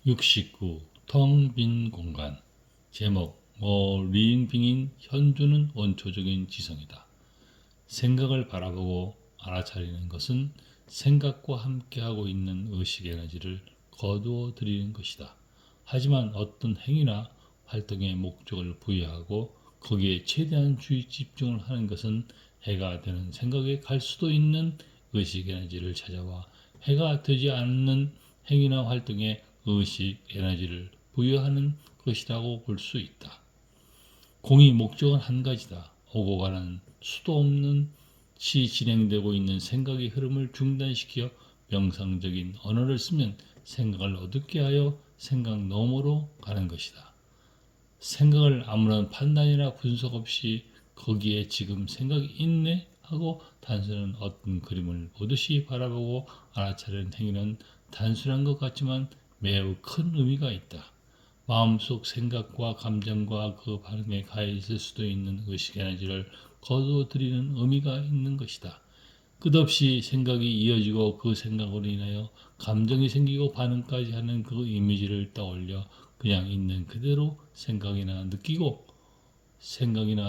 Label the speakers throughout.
Speaker 1: 69. 텅 빈 공간. 제목 리잉빙인 현주는 원초적인 지성이다. 생각을 바라보고 알아차리는 것은 생각과 함께하고 있는 의식 에너지를 거두어 들이는 것이다. 하지만 어떤 행위나 활동에 목적을 부여하고 거기에 최대한 주의 집중을 하는 것은 해가 되는 생각에 갈 수도 있는 의식 에너지를 찾아와 해가 되지 않는 행위나 활동에 의식 에너지를 부여하는 것이라고 볼 수 있다. 공의 목적은 한 가지다. 오고 가는 수도 없는 시 진행되고 있는 생각의 흐름을 중단시켜 명상적인 언어를 쓰면 생각을 어둡게 하여 생각 너머로 가는 것이다. 생각을 아무런 판단이나 분석 없이 거기에 지금 생각이 있네 하고 단순한 어떤 그림을 보듯이 바라보고 알아차리는 행위는 단순한 것 같지만 매우 큰 의미가 있다. 마음속 생각과 감정과 그 반응에 가해 있을 수도 있는 의식 에너지를 거두어들이는 의미가 있는 것이다. 끝없이 생각이 이어지고 그 생각으로 인하여 감정이 생기고 반응까지 하는 그 이미지를 떠올려 그냥 있는 그대로 생각이나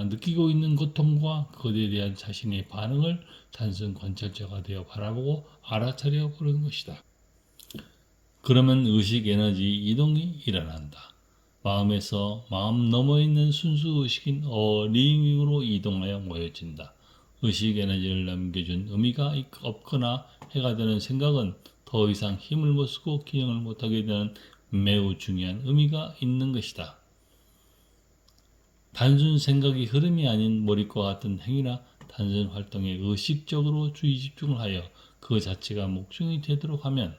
Speaker 1: 느끼고 있는 고통과 그것에 대한 자신의 반응을 단순 관찰자가 되어 바라보고 알아차려 보는 것이다. 그러면 의식 에너지 이동이 일어난다. 마음에서 마음 너머에 있는 순수 의식인 어링윙으로 이동하여 모여진다. 의식 에너지를 남겨준 의미가 없거나 해가 되는 생각은 더 이상 힘을 못 쓰고 기능을 못하게 되는 매우 중요한 의미가 있는 것이다. 단순 생각이 흐름이 아닌 몰입과 같은 행위나 단순 활동에 의식적으로 주의 집중을 하여 그 자체가 목적이 되도록 하면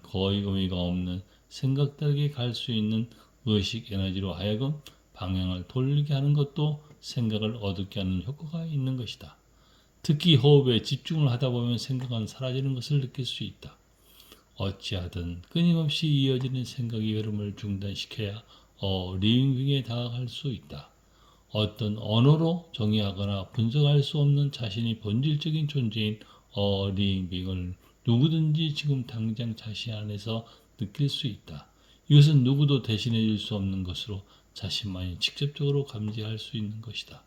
Speaker 1: 거의 의미가 없는 생각들에게 갈 수 있는 의식 에너지로 하여금 방향을 돌리게 하는 것도 생각을 어둡게 하는 효과가 있는 것이다. 특히 호흡에 집중을 하다 보면 생각은 사라지는 것을 느낄 수 있다. 어찌하든 끊임없이 이어지는 생각의 흐름을 중단시켜야 리빙에 다가갈 수 있다. 어떤 언어로 정의하거나 분석할 수 없는 자신이 본질적인 존재인 리빙을 누구든지 지금 당장 자신 안에서 느낄 수 있다. 이것은 누구도 대신해 줄 수 없는 것으로 자신만이 직접적으로 감지할 수 있는 것이다.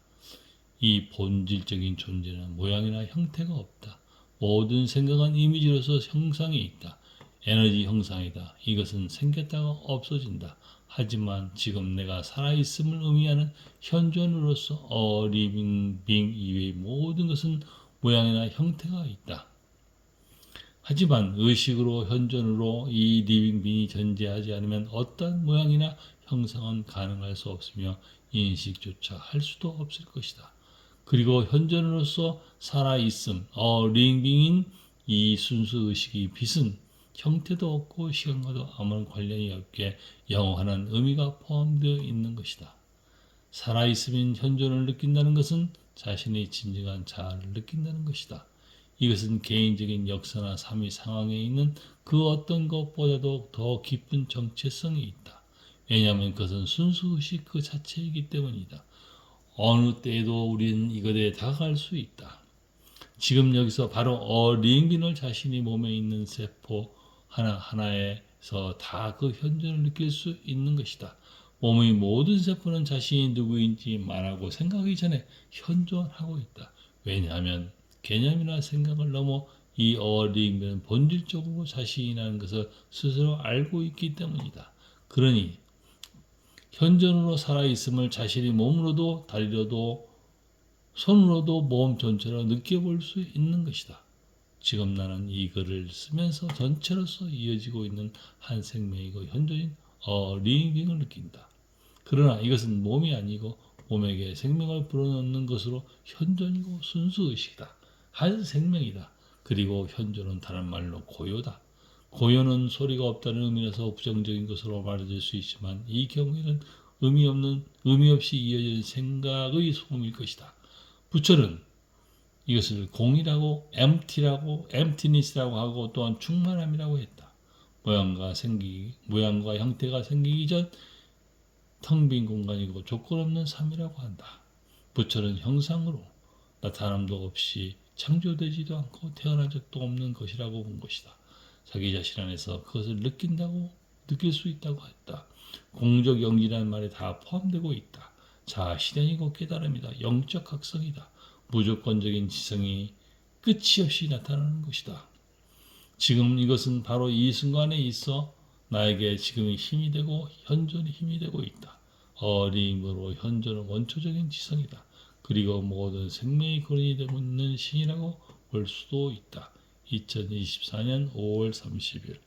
Speaker 1: 이 본질적인 존재는 모양이나 형태가 없다. 모든 생각은 이미지로서 형상이 있다. 에너지 형상이다. 이것은 생겼다가 없어진다. 하지만 지금 내가 살아있음을 의미하는 현존으로서 living being 이외의 모든 것은 모양이나 형태가 있다. 하지만 의식으로 현존으로 이 living being이 존재하지 않으면 어떤 모양이나 형상은 가능할 수 없으며 인식조차 할 수도 없을 것이다. 그리고 현존으로서 살아있음, living being인 이 순수 의식이 빛은 형태도 없고 시간과도 아무런 관련이 없게 영원한 의미가 포함되어 있는 것이다. 살아있음인 현존을 느낀다는 것은 자신의 진정한 자아를 느낀다는 것이다. 이것은 개인적인 역사나 삶의 상황에 있는 그 어떤 것보다도 더 깊은 정체성이 있다. 왜냐하면 그것은 순수의식 그 자체이기 때문이다. 어느 때에도 우리는 이것에 다가갈 수 있다. 지금 여기서 바로 리잉빈을 자신이 몸에 있는 세포 하나하나에서 다 그 현존을 느낄 수 있는 것이다. 몸의 모든 세포는 자신이 누구인지 말하고 생각하기 전에 현존하고 있다. 왜냐하면 개념이나 생각을 넘어 이 리잉빈은 본질적으로 자신이라는 것을 스스로 알고 있기 때문이다. 그러니 현존으로 살아있음을 자신의 몸으로도 다리로도 손으로도 몸 전체로 느껴볼 수 있는 것이다. 지금 나는 이 글을 쓰면서 전체로서 이어지고 있는 한 생명이고 현존인 리빙을 느낀다. 그러나 이것은 몸이 아니고 몸에게 생명을 불어넣는 것으로 현존이고 순수의식이다. 한 생명이다. 그리고 현존은 다른 말로 고요다. 고요는 소리가 없다는 의미라서 부정적인 것으로 말해질 수 있지만 이 경우에는 의미 없이 이어진 생각의 소음일 것이다. 부처는 이것을 공이라고 emptiness라고 하고 또한 충만함이라고 했다. 모양과 형태가 생기기 전 텅 빈 공간이고 조건 없는 삶이라고 한다. 부처는 형상으로 나타남도 없이 창조되지도 않고 태어난 적도 없는 것이라고 본 것이다. 자기 자신 안에서 그것을 느낄 수 있다고 했다. 공적 영이라는 말에 다 포함되고 있다. 자, 실현이고 깨달음이다. 영적 각성이다. 무조건적인 지성이 끝이 없이 나타나는 것이다. 지금 이것은 바로 이 순간에 있어 나에게 지금의 힘이 되고 현존의 힘이 되고 있다. 어림으로 현존은 원초적인 지성이다. 그리고 모든 생명의 근원이 되고 있는 신이라고 볼 수도 있다. 2024년 5월 30일